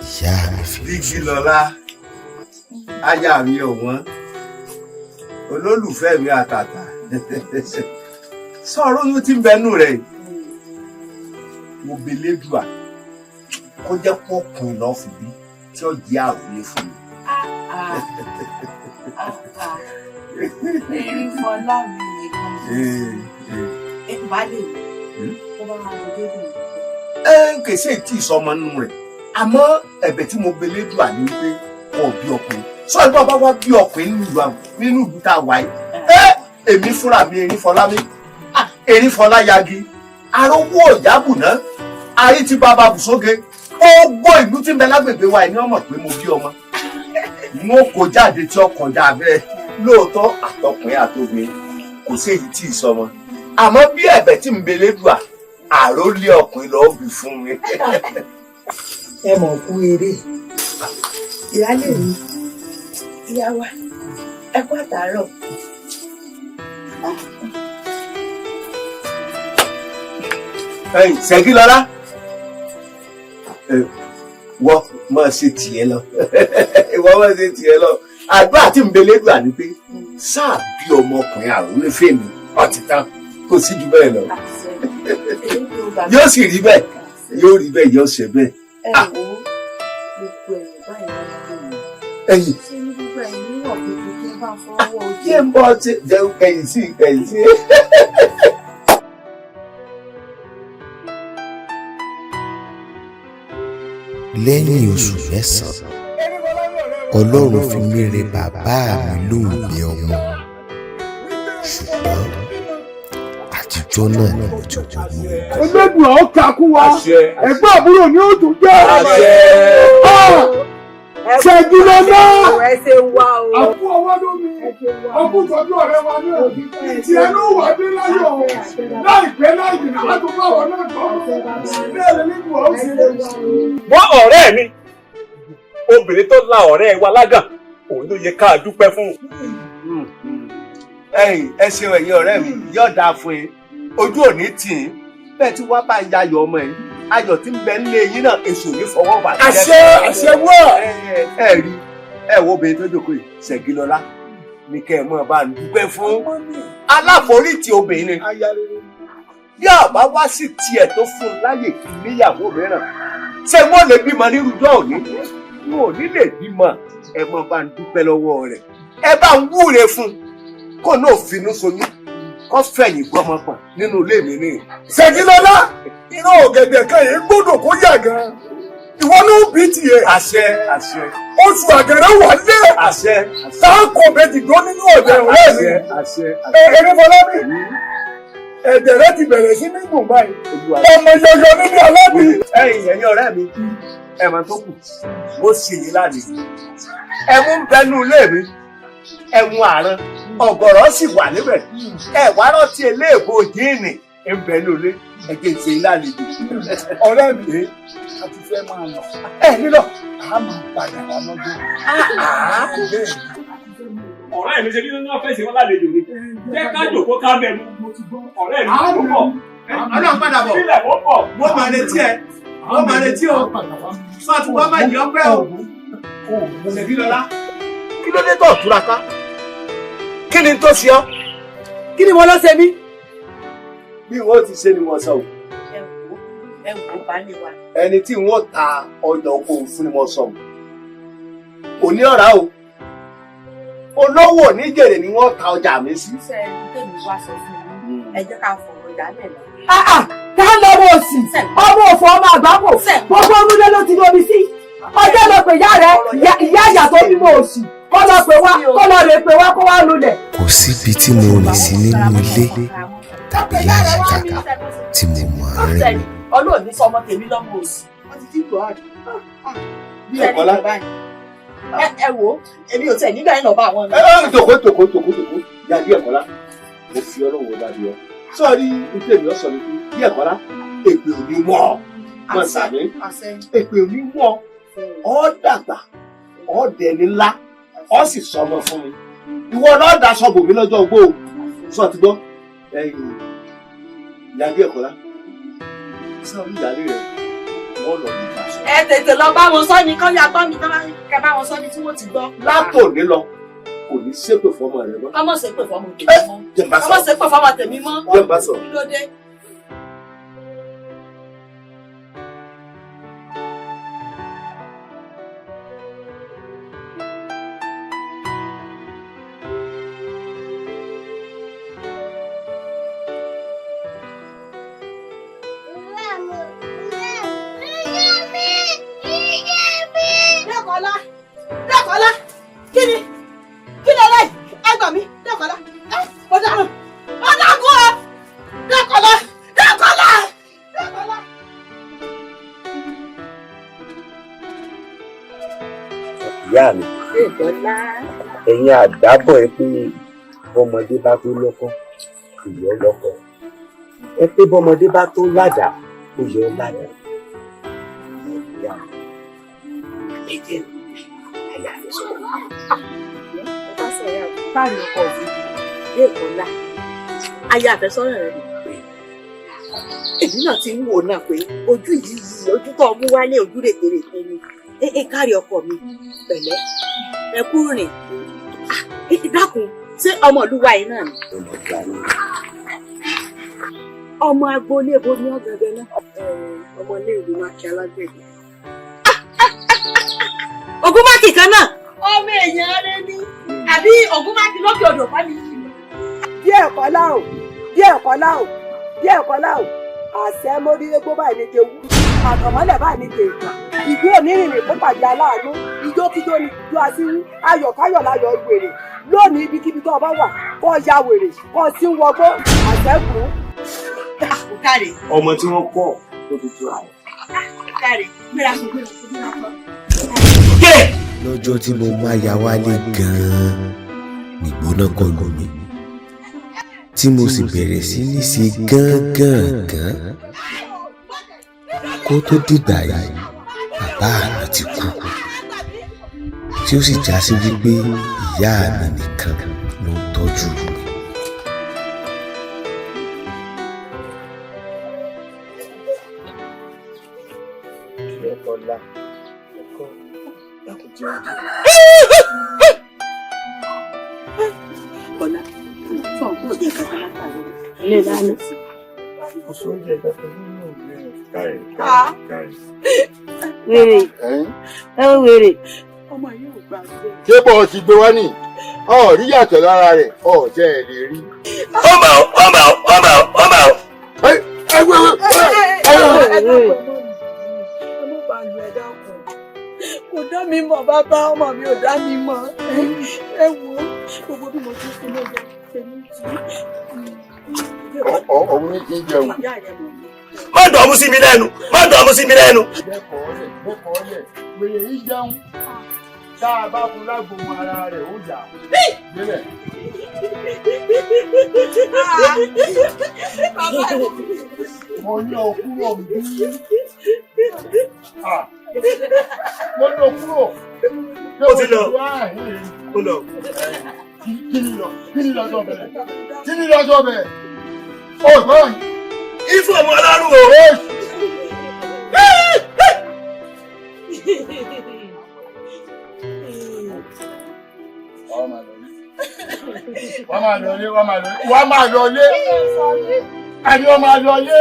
ìyá mi fi. Dígilọ́lá, aya mi ọ̀wọ́n, olólùfẹ́ mi àtàtà. Sọ̀rọ̀ oyún tí ń bẹnu rẹ̀ yìí. Mo belédùà kó jẹ́ pọ̀kùn lọ́fù bí tí ó jẹ́ àròlé fún mi. Erin fọlá mi nìkan. Ìbálẹ̀ ó bá máa lọ dédé. Kèsè tí ìsọmọ nínú rẹ̀, àmọ́ ẹ̀bẹ̀ tí mo belédùà ní pé kò bí ọkùnrin. Sọ ìgbà bá wá bí ọkùnrin nínú ìlú tá a wà yìí. Èmi fúnra mi Erin fọlá mi. Erin fọlá yagi. Arówó ìjábù náà. Arí ti bàbá bùsóge. Gbogbo ìlú tí ń bẹ lágbègbè wa ni wọ́n mọ̀ pé mo bí ọmọ. Mo kò jáde tí ọkọ̀ dà bẹ́ẹ̀. Lóòótọ́ àtọkùnrin àtobìnrin kò sí èyí tí ì sọmọ. Àmọ́ bí ẹ̀bẹ̀ tí ń belédùà, àrólé ọkùnrin lọ́ọ́ bí fún mi. Ẹ mọ̀ kú eré. Ìyáálé mi, ìyá wa ẹ kú àtàárọ̀. Ṣẹ́gi lọ́lá wọ́n máa ṣe tiẹ̀ lọ wọ́n máa ṣe tiẹ̀ lọ àdúrà tí ń belé gbà ní pé sáà bí ọmọkùnrin àrùn lè fẹ́ mi ọtí tán kò sí jù bẹ́ẹ̀ lọ yóò sì rí bẹ́ẹ̀ yóò rí bẹ́ẹ̀ yóò ṣe bẹ́ẹ̀. ẹ wo gbogbo ẹ̀yìn báyìí lọ́wọ́ ẹ̀yìn ṣé ní gbogbo ẹ̀yìn níwọ̀n gbogbo kí n bá fọwọ́ ojú. kí n bọ́ ṣe jẹun ẹ̀yìn sí ẹ̀yìn sí. lẹ́yìn oṣù mẹ́sàn-án ọlọ́run fi mí re bàbá mi lóògbé ọmọ ṣùgbọ́n àtijọ́ náà ni mo ti wò ní ìgbà. Olódùn àwọn kakú wa ẹ̀gbọ́n àbúrò ni ó tún jẹ́. Ṣẹ́gi lọ́lá. ẹ ṣe wá o. Àkú ọwọ́ lómi. Ọkú tọ́jú ọ̀rẹ́ wa náà. Ìtì ẹnu wà dé láyọ̀. Láìpẹ́ láì jìnnà láti bá wọn náà tọ́. Bẹ́ẹ̀ ni nígbà ó ṣe lè ṣe. Wọ́n ọ̀rẹ́ mi, obìnrin tó la ọ̀rẹ́ wa lágàn, òun ló yẹ ká dúpẹ́ fún. Ẹ ṣeun ẹ̀yin ọ̀rẹ́ mi yóò dáa fún yín ojú òní tì í bẹ́ẹ̀ tí wọ́n bá ń yayọ̀ ọmọ yìí ayọ̀ tí ń bẹ nílé yín náà èso ní fọwọ́ bà. Àṣẹ wọ̀. Ẹ rí ẹ wo obìnrin tó jókòó yìí Ṣẹ́gi lọ́lá ní kẹ́ ẹ mọ̀ bá ń dúpẹ́ fún aláforítì obìnrin ni bí àbá wá sí tiẹ̀ tó fún un láyè kí níyàwó mìíràn ṣé wọ́n lè bímọ nírúdọ́ òní wọn ò ní lè bímọ ẹ mọ̀ bá ń dúpẹ́ lọ́wọ́ rẹ̀ ẹ bá ń wúre fún kó náà finú soyún kó fẹ̀yìn gbọ́mọ pọ̀ nínú ilé mi ní. Ṣẹ́gi lọ́lá iná ọ̀gẹ̀dẹ̀ kan yìí gbọ́dọ̀ kó yà gan-an ìwọ ló bí tiẹ̀. Àṣẹ àṣẹ. Oṣù àgẹ̀rẹ̀ wà lé. Àṣẹ. Táàkù méjì tó nínú ọ̀dẹ̀ ọ̀rẹ́ mi. Àṣẹ. Eré Fọlábí ẹ̀jẹ̀ rẹ ti bẹ̀rẹ̀ sí ní gùn báyìí. Ọmọ yọyọ nínú alábì. Ẹ̀yin ọ̀rẹ́ mi ẹ̀mọ̀ tó kù ó sì yín lálejò ẹ̀mú ń bẹnu ilé mi ẹ̀mú àrán ọ̀gọ̀rọ̀ sì wà níbẹ̀ ẹ̀wá rántí eléèbó jíìnì ń bẹnu ilé ẹ̀jẹ̀ ìṣe yín lálejò. Ọ̀rẹ́ mi a ti fẹ́ máa lọ. Nílọ. A máa padà wá lọ́dún. Ọ̀rẹ́ mi ṣe bí nínú ọ́fẹ́sì wọn lálejò ni. Jẹ́ ká jòkó ká mẹ́nu. Ọ̀rẹ́ mi ló pọ̀. Ọlọ́run padà bọ̀. Sílẹ̀ ó pọ̀. Wọ́n máa retí ẹ. Wọ́n máa retí o. Sọ àti wọ́n máa yọ pẹ́ o. Ṣèbí lọ́lá. Kí ló dé tó túraká? Kí ni tó ṣe ọ́? Kí ni mo lọ ṣe mí? Bí wọ́n ti ṣe ni wọ́n sọ o. ẹ wò ó bá lè wà. Ẹni tí wọ́n ta ọjà oko fún ni mo sọ o. Kò ní ọ̀rá o. Olówó oníjèrè ni wọ́n ta ọjà mi sí. Ṣé ẹni tèmi wá sọ fún mi? Ẹ jẹ́ ká fọ̀rọ̀ jálẹ̀ lọ. Ká lọ́wọ́ òsì, ọmọ òfò ọmọ àgbákò, gbogbo orúlé ló ti lóbi sí. Ọjọ́ lọ pè ìyá rẹ̀, ìyá ìyá tó bímọ òsì. Kó lọ pè wá, kó lọ rè pè wá, kó wá lulẹ̀. Kò síbi tí mo rìn sí nínú ilé tàbí láyìíká tí mo mọ̀ rẹ́ mi. Ọlọ́run ní sọ ọmọ tèmi lọ́mọ òsì. Wọ́n ti kí ìgbọ́ àdé. Bí ẹ̀kọ́ lá. Ẹ wo, èmi ò tẹ̀ nígbà yẹn lọ bá àwọn mi. Tòkó. Ìyá bí ẹ̀kọ́ lá. Mo fi ọlọ́wọ́ dábì ọ. Sọ́ọ́rí nítorí èmi ọ̀sán mi bí ẹ̀kọ́ lá. Èpè ò ní wọ̀. Mọ̀ sàmì. Èpè ò ní wọ̀. Ọ́ dàgbà. Ọ́ dẹni ńlá. Ọ́ sì sọmọ fún mi. Ìwọ náà daṣọ bò mí lọ́jọ́ ogbó. Sọ ti gbọ́. Ìyá bí ẹ̀kọ́ lá. Sọ́ọ́rí ìyáálé rẹ̀ wọ́n lọ ní ìgbà sọ. Ẹ tètè lọ bá wọn sọ ni kán ya gbọ́ mi tán bá kẹ bá wọn sọ ni tí wọ́n ti gbọ́. Látòní lọ kò ní ṣépè fọmọ rẹ mọ́. Kọ́mọ̀ ṣépè fọmọ tèmi mọ́. Kọ́mọ̀ ṣépè fọmọ tèmi mọ́. Jẹ́ bá sọ. Kí ló dé? Dẹ́kọ̀ọ́lá, kí ni lẹ́yìn? Ẹ gbà mí, Dẹ́kọ̀ọ́lá, mo dáràn, mo dákú ọ, Dẹ́kọ̀ọ́lá. Ìyá mi, ẹ̀yin àdábọ̀ ẹ pé bọ́mọdé bá tó lọ́kọ́, ìyọ́ lọ́kọ́. Ẹ pé bọ́mọdé bá tó ládàá, ó yọ ládàá. Ìyá mi, ẹ jẹ́ mi. káàrí ọkọ mi dé ìkọlá aya àfẹ́sọ́nà rẹ nì. Èmi náà ti ń wò náà pé ojú yìí ojú tó mú wálé ojú rètérètè ni. Káàrí ọkọ mi pẹ̀lẹ́ ẹ kú rìn. Dákun ṣé ọmọ ìlú wa yìí náà ni? Ọmọ agboolé bo ní ọ̀gẹ̀dẹ̀ náà. Ọmọ ilé ìlú máa kí alágbèdè. Ògúnmákì kan náà. Ọmọ èèyàn rẹ ní. Àbí Ògúnmákì lókè odò bá mi yìí. díẹ̀ kọ́lá o díẹ̀ kọ́lá o díẹ̀ kọ́lá o àṣẹ mórílégbó báyìí ní jẹun àkànmọ́lẹ̀ báyìí ní jẹ̀ka ìgbé onírìnrìn tó pàdé aláàánú ijókíjó ni ìjó asínú ayọ̀káyọ̀ láyọ̀ wèrè lónìí ibikíbi tó o bá wà kó ya wèrè kó o sì ń wọgbó àṣẹ kù. ọmọ tí wọ́n kọ́ tó fi jọ àwọn. lọ́jọ́ tí mo máa ya wálé gan-an nìgbóná kọlù mi tí mo sì bẹ̀rẹ̀ sí ní ṣe gángan kó tó dìgbà yìí bàbá mi ti kú tí ó sì já sí wípé ìyá mi nìkan ló ń tọ́jú mi. Ọ̀la fún ọ̀gbọ́n òde kankan látàrí ilé dáná. Wèrè ẹ ó wèrè. Ọmọ yìí ò gbà gbé. ṣé bọ́ ọ ti gbé wá ní rí yàtọ̀ lára rẹ̀ jẹ́ ẹ lè rí. ọmọ. Kò dá mi mọ̀ bàbá ọmọ mi ò dá mi mọ̀ ẹ wo gbogbo bí mo ti fún lọ́jọ́ tèmi tí. Òun ní kí n jẹun. má dọ̀ọ́mú sí mi lẹ́nu má dọ̀ọ́mú sí mi lẹ́nu. Bẹ́ẹ̀kọ́lẹ̀ wèrè yìí jẹun tá a bá fún lágbóhùn ara rẹ̀ ó yà délẹ̀. Mo ní òkúrò bí. Mo ní òkúrò. Ó ti lọ. Ó lọ. Kí ni lọ́jọ́ bẹ̀rẹ̀? Kí ni lọ́jọ́ bẹ̀rẹ̀? Ó gbọ́ yìí. Ifo ọmọ alárùn o. Wọ́n máa lọlé. Àbí wọ́n máa lọlé.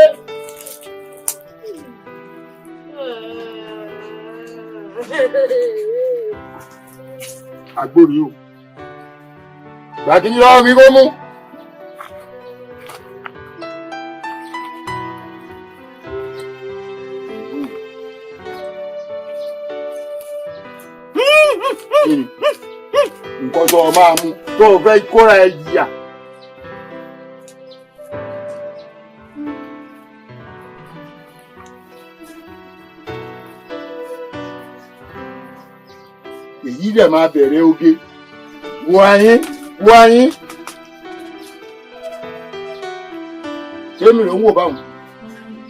Àgbórí o. Gbàkí ní lọ́wọ́ mi kó mú. Nǹkan tó o máa mú tó o fẹ́ kóra ẹ yíyà. Èyí dẹ̀ máa bẹ̀rẹ̀ oge. Wo ayín. Ṣé mi ló ń wò báwọn?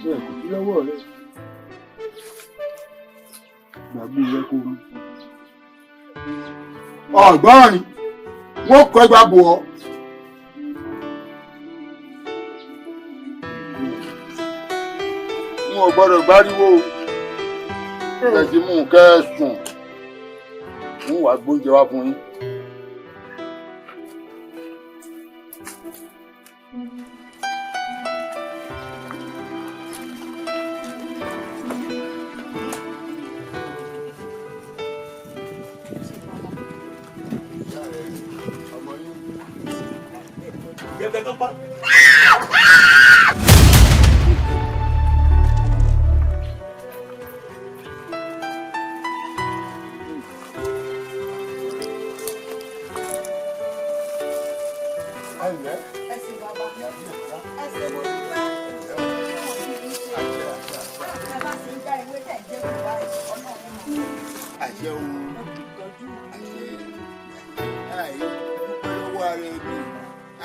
Ṣé kò sí lọ́wọ́ rẹ̀? Gbàgbé rẹ kó rú. Ọ̀gbọ́n ni wọ́n kọ́ ẹgbàá bò ọ́. N ò gbọ́dọ̀ gbáriwo ẹ̀sìn mú kẹ́ ẹ sùn. N wàá gbóúnjẹ wá fún yín.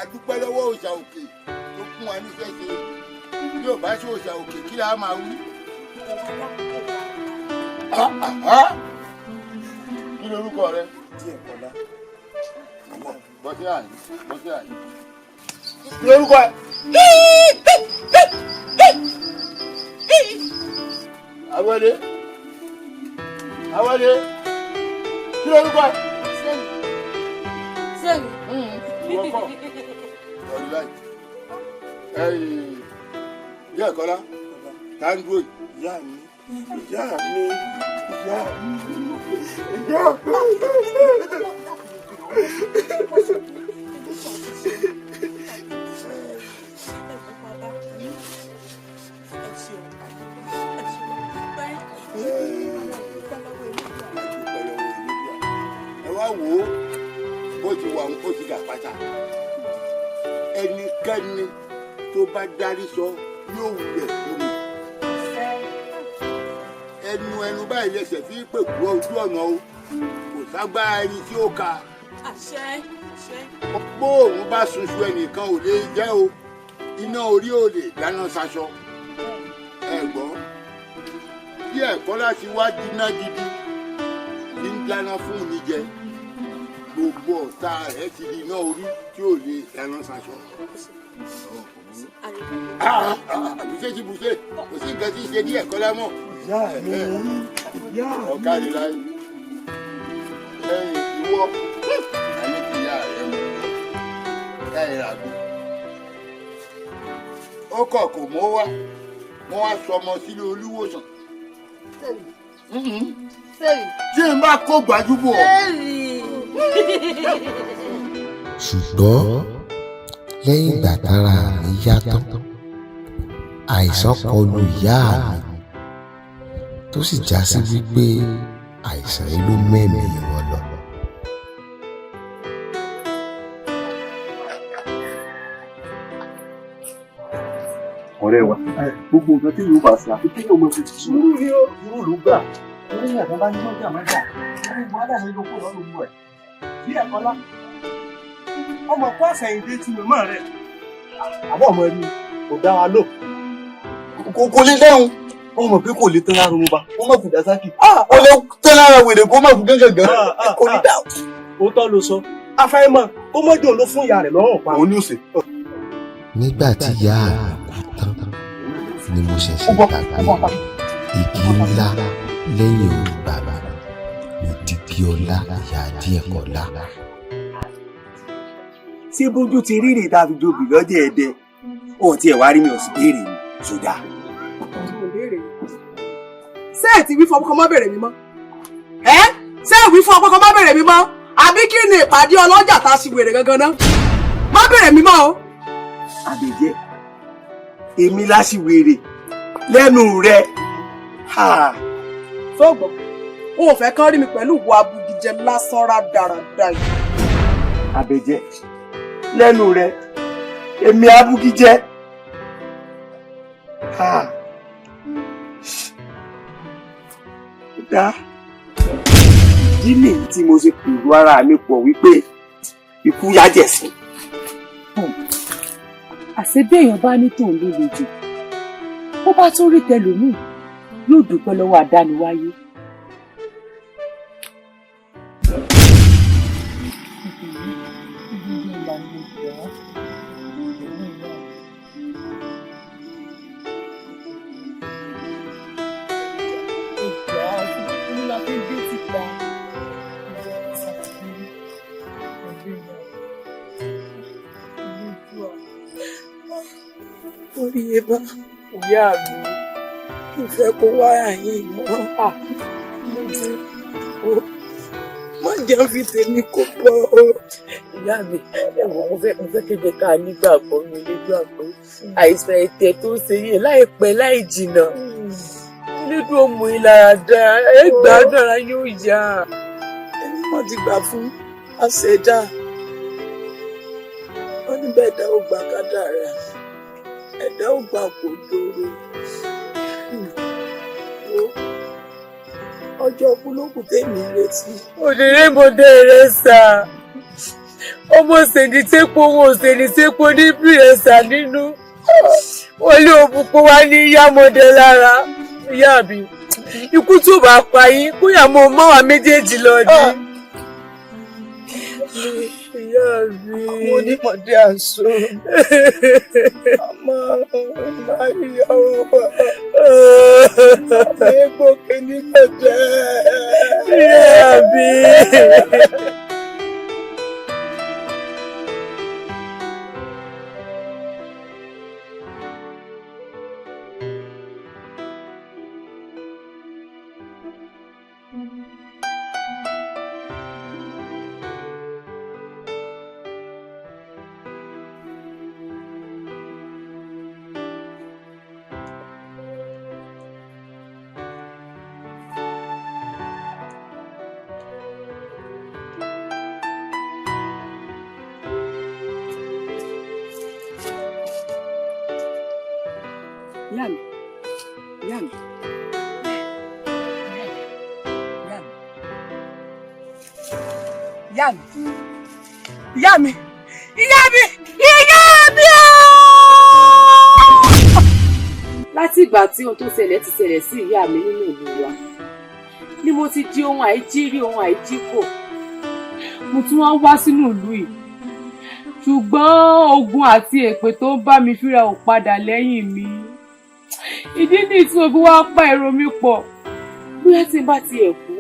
Adúpẹ́ lọ́wọ́ òòṣà òkè tó fún wa nífẹ̀ẹ́ ṣe bí ò bá ṣe òòṣà òkè kí la máa wí. Kí lorúkọ rẹ? bọ́sí àyè. Kí lórúkọ ẹ? Awẹ́dé. Kí lórúkọ ẹ? Sẹ́mi. Ìwọ kọ́. Ọ̀rẹ́ láì. Ìyá Ẹ̀kọ́lá. Tá ń dúró yìí. Ìyá mi. Ẹ wá wò ó bó ti wà ń kó ti gà pátá. Ẹnikẹ́ni tó bá dárí sọ yóò wulẹ̀ fún mi. Ẹnu báyìí lẹsẹ̀ fi pèkú ojú ọ̀nà o kò ságbára ẹni tí ó ka. Bóòrùn bá sunṣu ẹnìkan ò lè jẹ́ o iná orí ò lè dáná ṣaṣọ. Ẹ gbọ́ bí ẹ̀kọ́ láti wá dínà gidi tí ń dáná fún mi jẹ gbogbo ọ̀tá rẹ̀ ti di iná orí tí ò lè dáná ṣaṣọ. Àbùṣe ti bùṣe kò sí nǹkan tí ń ṣe ní ẹ̀kọ́ lámọ̀. Ọ̀gá rẹ̀ láyé ìwọ àní kí ìyá rẹ̀ mú káyìn àgbò. Ó kọ̀ kò mọ́ wá wọ́n wá sọ ọmọ sílé olúwòsàn. Tí n bá kó gbajúbọ̀. ṣùgbọ́n lẹ́yìn ìgbà tára mi yá tán àìsàn kọlù ìyá mi tó sì já sí wípé àìsàn yìí ló mẹ́mìí wọn lọ. ọ̀rẹ́ wa gbogbo nǹkan tí yóò bá ṣe àfi kí yóò mọ fi sùúrù ni ó sùúrù ló gbà lẹ́yìn àtàn bá ní mọ́jà mọ́jà gbogbo adáàmú ló kó lọ́rùn mú ẹ̀ bí Ẹ̀kọ́lá ọmọ kó àṣẹyìndé tí màmá rẹ̀ àbọ̀ ọmọ ẹni kò dá wa lò kò lè dẹ́hùn ọmọ pé kò lè tán lára ọmọ bá wọ́n má kù Dasaki ó lè tán lára wèrè kó má kù gángan kò ní dáhùn. òótọ́ ló sọ afẹ́mọ̀ ó mọ́jọ́ ló fún ìyá rẹ̀ lọ́rùn pa òun ní òsè. nígbà tí ìyá mi kú tán ni mo ṣẹ̀ṣẹ̀ gbàgbé igi ńlá lẹ́yìn orí bàbá ní dídí ọlá ìyá Adékọ́lá. ṣé bójú ti rírì tá a fi jobi lọ́jọ́ ẹ̀dẹ ó tiẹ̀ wá rí mi ò sì béèrè mi ṣùdá. ṣé ẹ ti wí fún ọkọ má bèrè mi mọ́ ṣé ẹ wí fún ọkọ má bèrè mi mọ́ àbí kí ni ìpàdé ọlọ́jà tá a ṣì wèrè gangan náà má bèrè mi mọ́ o. Àbẹ̀jẹ́ èmi láṣìwèrè lẹ́nu rẹ̀. sọ́gbọ̀n o ò fẹ́ kán rí mi pẹ̀lú ìwà abugijẹ lásán rádaràda yìí. Àbẹ̀jẹ́ lẹ́nu rẹ̀ èmi abugijẹ. dá ìdí nìyí tí mo ṣe pèrò ara mi pọ̀ wípé ikú yájẹ̀sìn. àṣé béèyàn bá ní tòun ló le jù bó bá tún rí tẹlòmíì yóò dúpẹ́ lọ́wọ́ àdániwáyé. Moriyeba, ìyá mi, ìfẹ́ kó wáyà yín mọ́. Má jẹ́ fi tèmi kó bọ́. Ìyá mi, ẹ̀wọ̀n mo fẹ́ kéde ká nígbàgbọ́ mi nígbàgbọ́. Àìsàn ẹ̀tẹ̀ tó ń ṣe yẹn láìpẹ́ láì jìnnà. Nídùú òmù ìlàdà, ẹ gbádùn ara yóò yá. Ẹni wọ́n ti gbà fún àṣẹdá. Wọ́n ní bẹ́ẹ̀ dá ó gbà kádàrá. Ẹ̀dá ò gbà kò dòrò. Ọjọ́ kúlókù tèmi retí. Òdèrè mo dé rẹ̀ sà. Ọmọ òsèlú tépo wọn òsèlú tépo níbí rẹ̀ sà nínú. Wọ́n lé òbúkú wá ní yámọ̀dé lára. Ìyá mi, ikú tó bá pa yín, kóyà mo mọ́ wa méjèèjì lọ ní. mo ní mọ̀dé àṣọ. Àmọ́ máa yọ ọ́. Àmọ́ gòkè ní gbẹ̀dẹ̀. Yàbí. Ìyá mi! Láti ìgbà tí ohun tó ṣẹlẹ̀ ti ṣẹlẹ̀ sí ìyá mi nínú ìlú wa ni mo ti di ohun àìjírí ohun àìjíkò. Mo tún wá wá sínú ìlú yìí ṣùgbọ́n ogun àti èpè tó ń bá mi fíra ò padà lẹ́yìn mi. Ìdí nìyí tí mo fi wá pa èrò mi pọ̀ bóyá tí n bá tiẹ̀ kú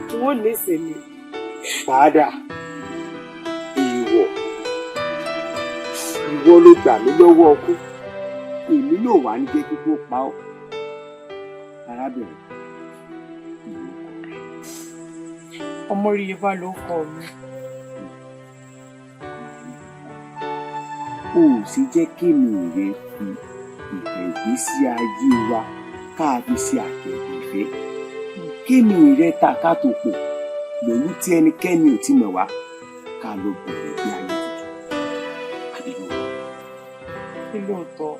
tí wọ́n lè sẹ̀mí. Padà ìwọ ló gbà mí lọ́wọ́ ọkú èmi náà wà ní jẹ́ kíkó pa ọ́ arábìnrin. Moriyeba ló kọ mi. O ò sì jẹ́ kémi rẹ fi ìfẹ́ ìgbésí ayé wa káàbí sí àtẹ̀gùn ìfẹ́ kémi rẹ ta ká tó pọ̀ lòlú tí ẹnikẹ́ni ò ti mọ̀ wá ká ló bẹ̀rẹ̀ bí ayé tuntun àbílò. Kí lóòótọ́?